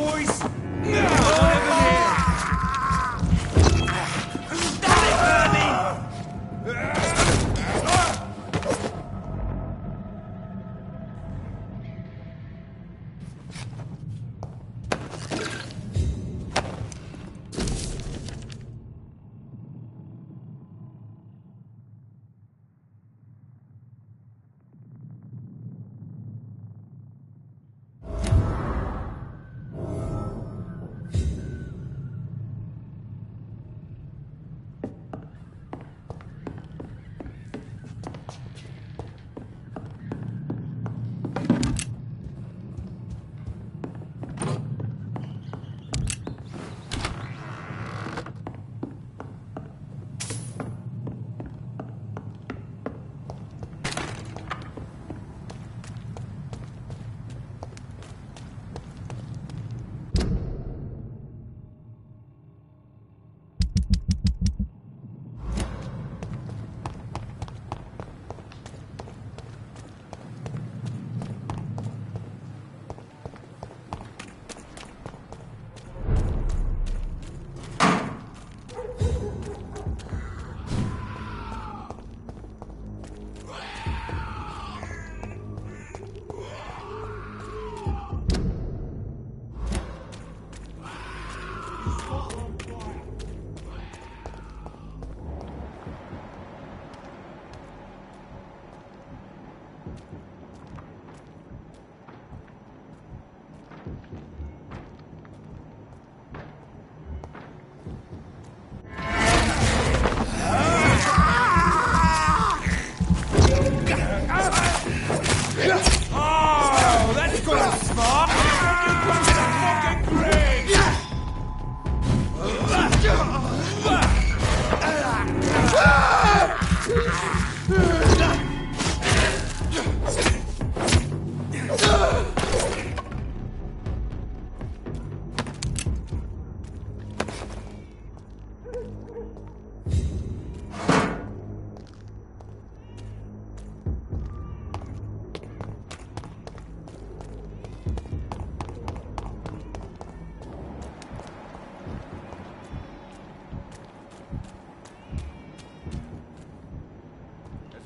boys!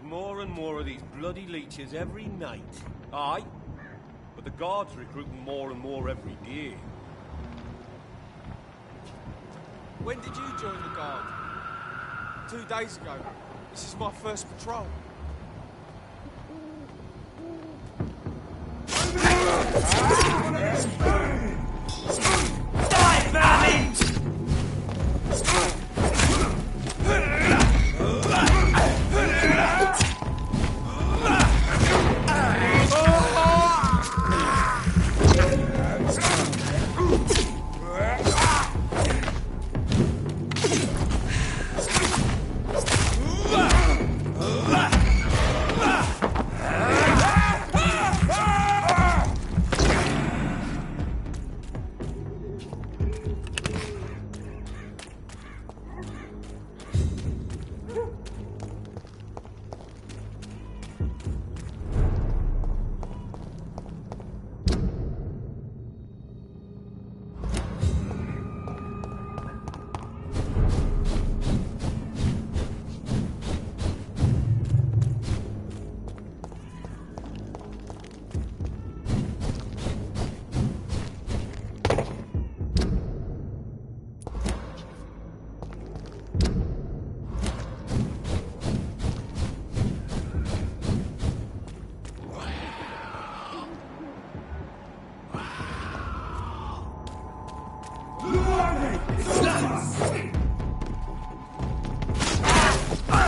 More and more of these bloody leeches every night. Aye, but the guards recruiting more and more every day. When did you join the guard? 2 days ago. This is my first patrol. Die, vermin!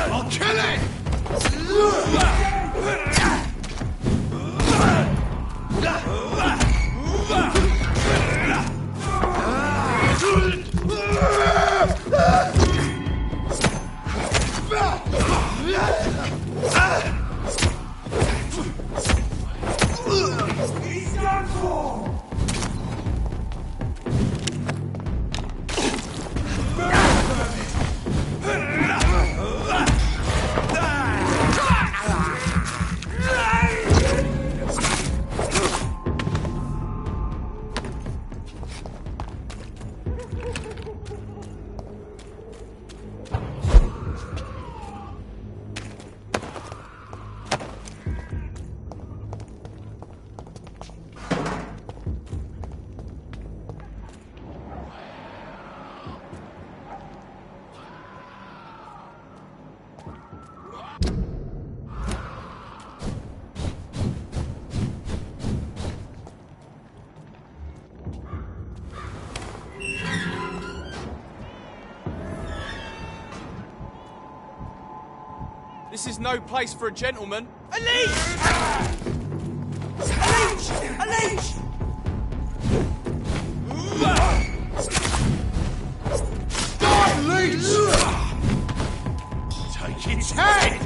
I'll kill it! He's done for! This is no place for a gentleman. A leech! A leech! A leech! Die, leech! Take its head!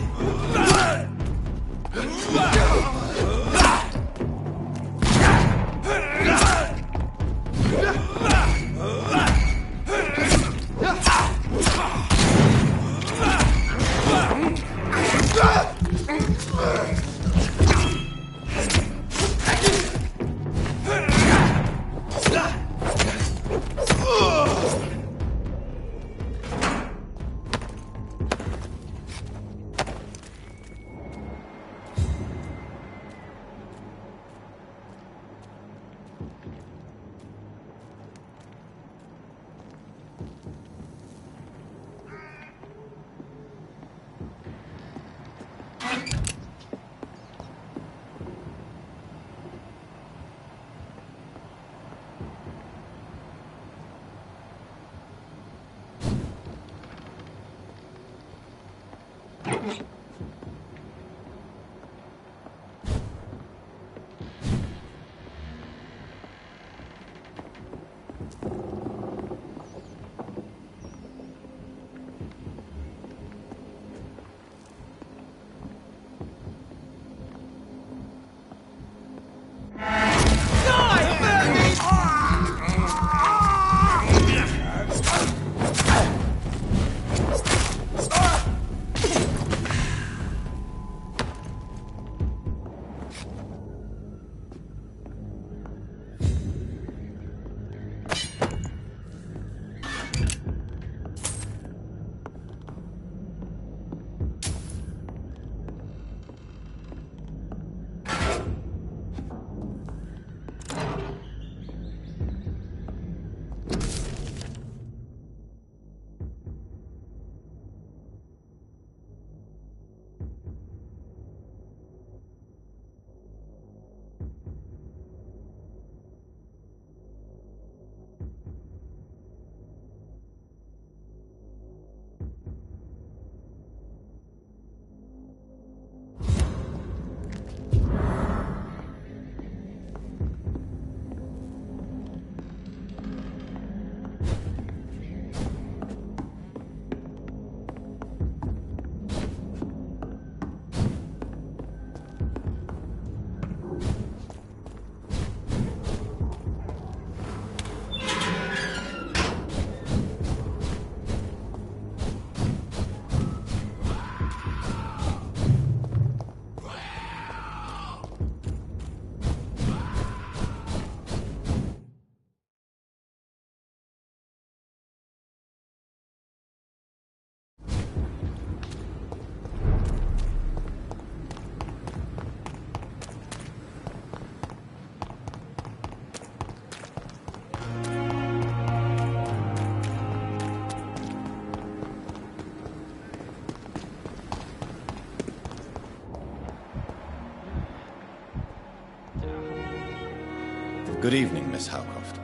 Good evening, Miss Howcroft.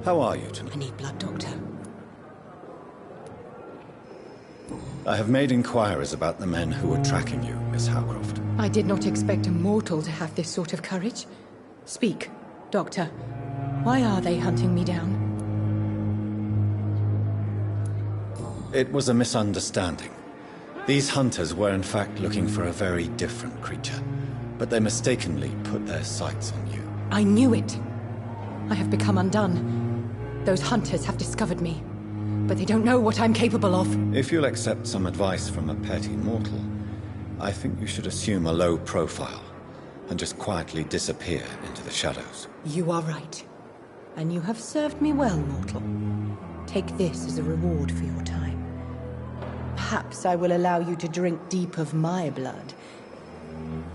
How are you tonight? I need blood, Doctor. I have made inquiries about the men who were tracking you, Miss Howcroft. I did not expect a mortal to have this sort of courage. Speak, Doctor. Why are they hunting me down? It was a misunderstanding. These hunters were in fact looking for a very different creature, but they mistakenly put their sights on you. I knew it. I have become undone. Those hunters have discovered me, but they don't know what I'm capable of. If you'll accept some advice from a petty mortal, I think you should assume a low profile and just quietly disappear into the shadows. You are right. And you have served me well, mortal. Take this as a reward for your time. Perhaps I will allow you to drink deep of my blood.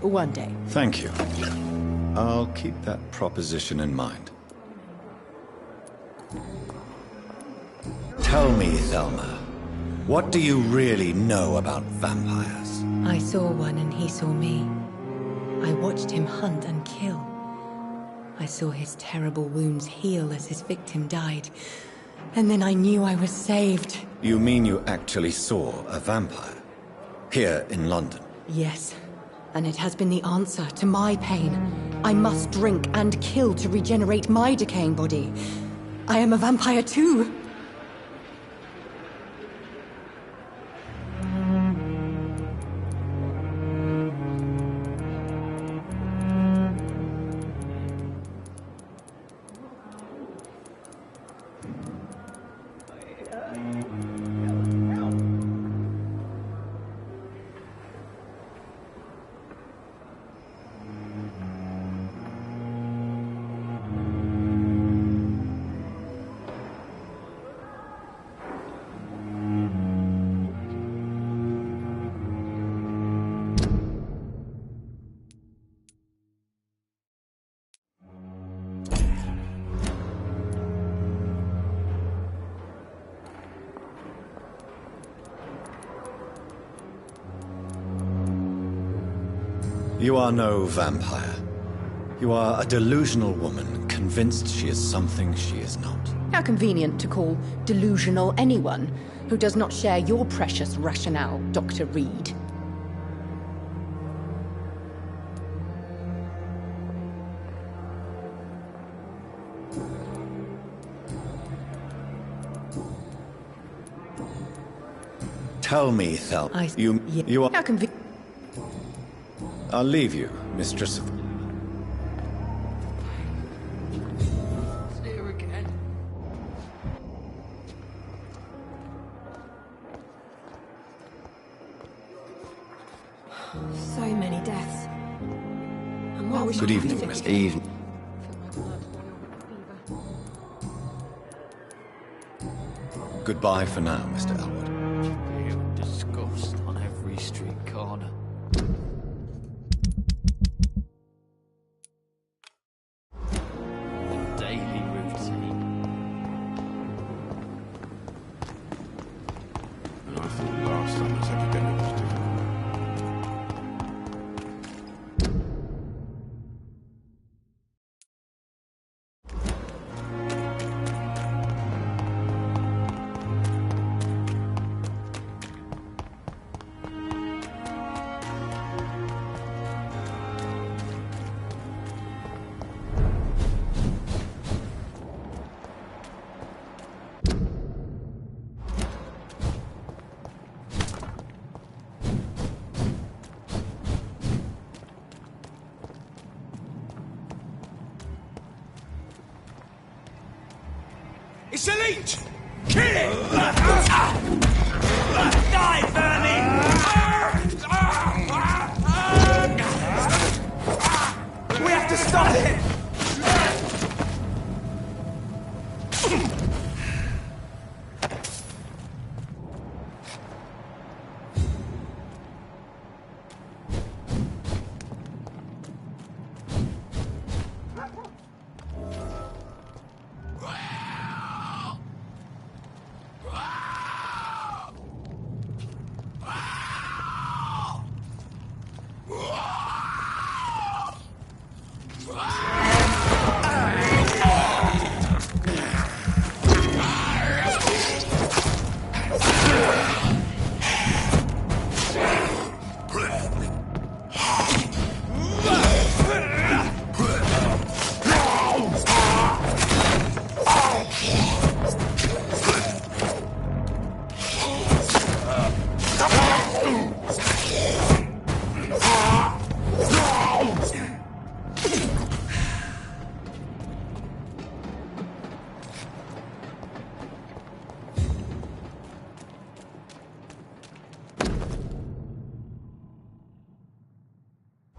One day. Thank you. I'll keep that proposition in mind. Tell me, Thelma, what do you really know about vampires? I saw one and he saw me. I watched him hunt and kill. I saw his terrible wounds heal as his victim died. And then I knew I was saved. You mean you actually saw a vampire? Here in London? Yes. And it has been the answer to my pain. I must drink and kill to regenerate my decaying body. I am a vampire too. You are no vampire. You are a delusional woman, convinced she is something she is not. How convenient to call delusional anyone who does not share your precious rationale, Dr. Reed. Tell me, Thelma, you are... How convenient. I'll leave you, mistress of... Here again. So many deaths. And what was Good evening, Mr. Evening. Goodbye for now, Mr. Elwood. You disgust on every street corner. The daily routine. And I thought last summer's epidemic was different. It's elite! Kill it! Die, vermin! We have to stop it!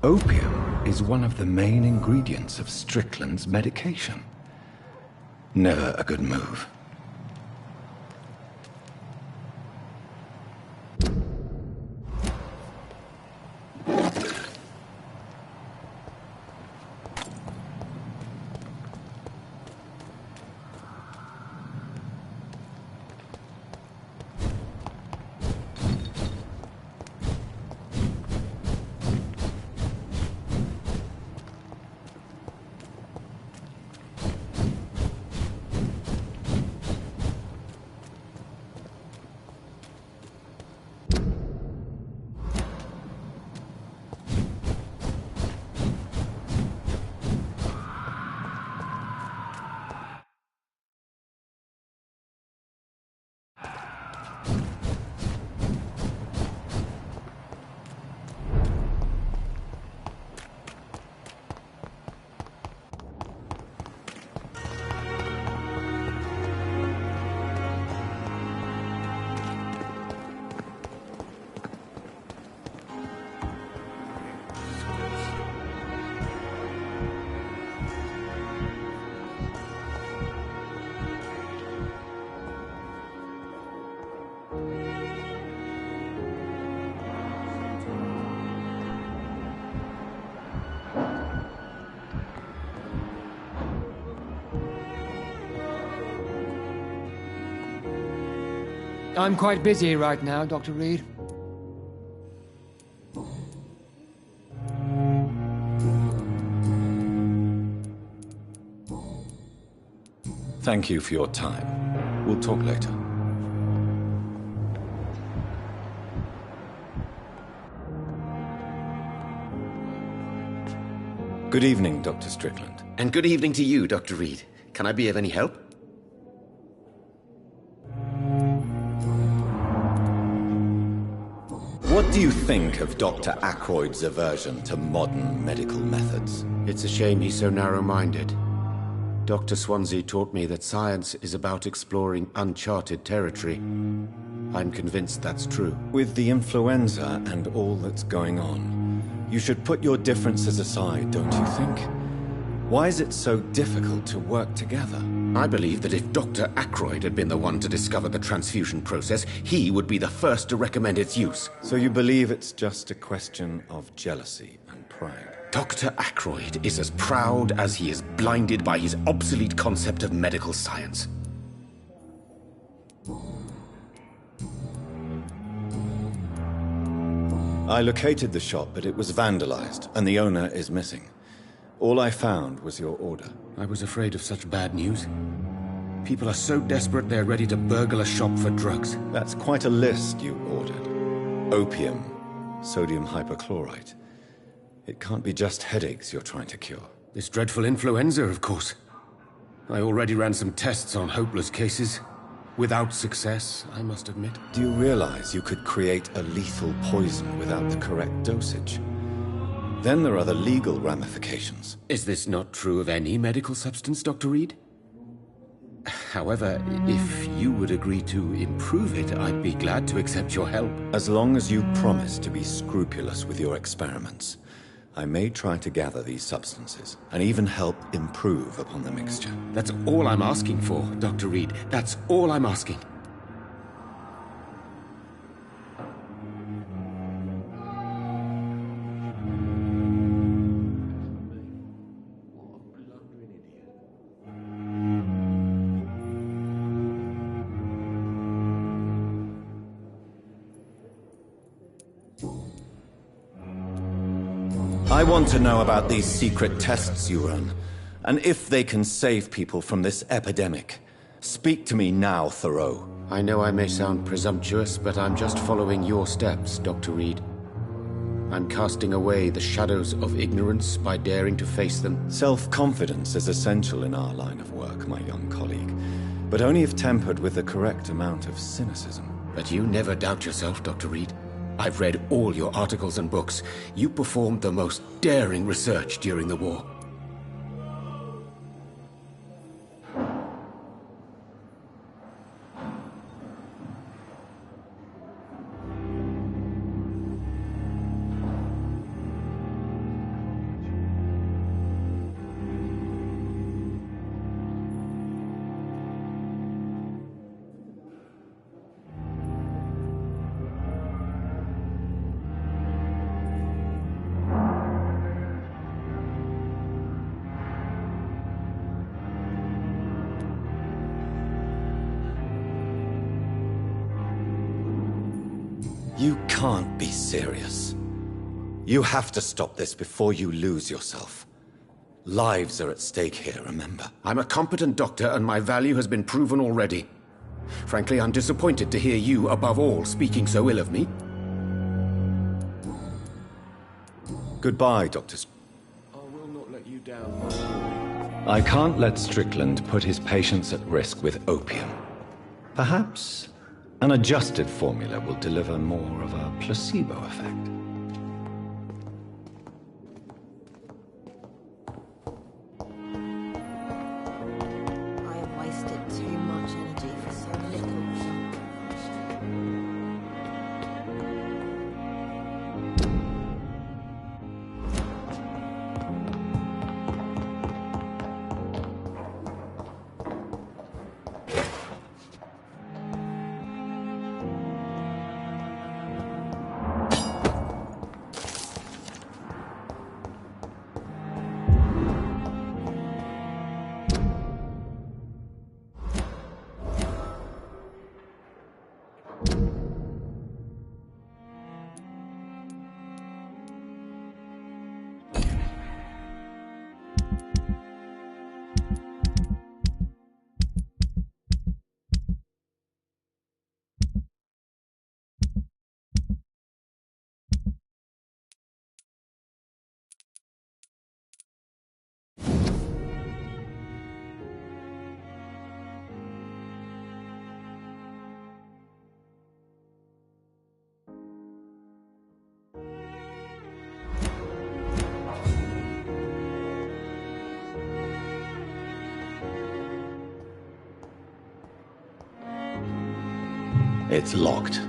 Opium is one of the main ingredients of Strickland's medication. Never a good move. I'm quite busy right now, Dr. Reed. Thank you for your time. We'll talk later. Good evening, Dr. Strickland. And good evening to you, Dr. Reed. Can I be of any help? What do you think of Dr. Ackroyd's aversion to modern medical methods? It's a shame he's so narrow-minded. Dr. Swansea taught me that science is about exploring uncharted territory. I'm convinced that's true. With the influenza and all that's going on, you should put your differences aside, don't you think? Why is it so difficult to work together? I believe that if Dr. Ackroyd had been the one to discover the transfusion process, he would be the first to recommend its use. So you believe it's just a question of jealousy and pride? Dr. Ackroyd is as proud as he is blinded by his obsolete concept of medical science. I located the shop, but it was vandalized, and the owner is missing. All I found was your order. I was afraid of such bad news. People are so desperate they're ready to burgle a shop for drugs. That's quite a list you ordered. Opium, sodium hypochlorite. It can't be just headaches you're trying to cure. This dreadful influenza, of course. I already ran some tests on hopeless cases. Without success, I must admit. Do you realize you could create a lethal poison without the correct dosage? Then there are the legal ramifications. Is this not true of any medical substance, Dr. Reed? However, if you would agree to improve it, I'd be glad to accept your help. As long as you promise to be scrupulous with your experiments, I may try to gather these substances, and even help improve upon the mixture. That's all I'm asking for, Dr. Reed. That's all I'm asking. I want to know about these secret tests you run, and if they can save people from this epidemic. Speak to me now, Thoreau. I know I may sound presumptuous, but I'm just following your steps, Dr. Reed. I'm casting away the shadows of ignorance by daring to face them. Self-confidence is essential in our line of work, my young colleague, but only if tempered with the correct amount of cynicism. But you never doubt yourself, Dr. Reed. I've read all your articles and books. You performed the most daring research during the war. You can't be serious. You have to stop this before you lose yourself. Lives are at stake here, remember? I'm a competent doctor, and my value has been proven already. Frankly, I'm disappointed to hear you, above all, speaking so ill of me. Goodbye, Dr. I will not let you down. I can't let Strickland put his patients at risk with opium. Perhaps an adjusted formula will deliver more of a placebo effect. I have wasted too much energy for so little. It's locked.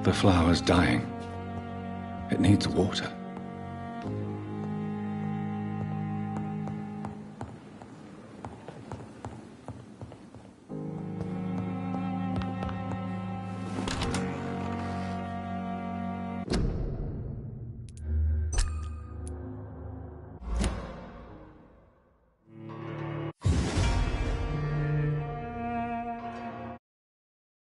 The flower's dying. It needs water.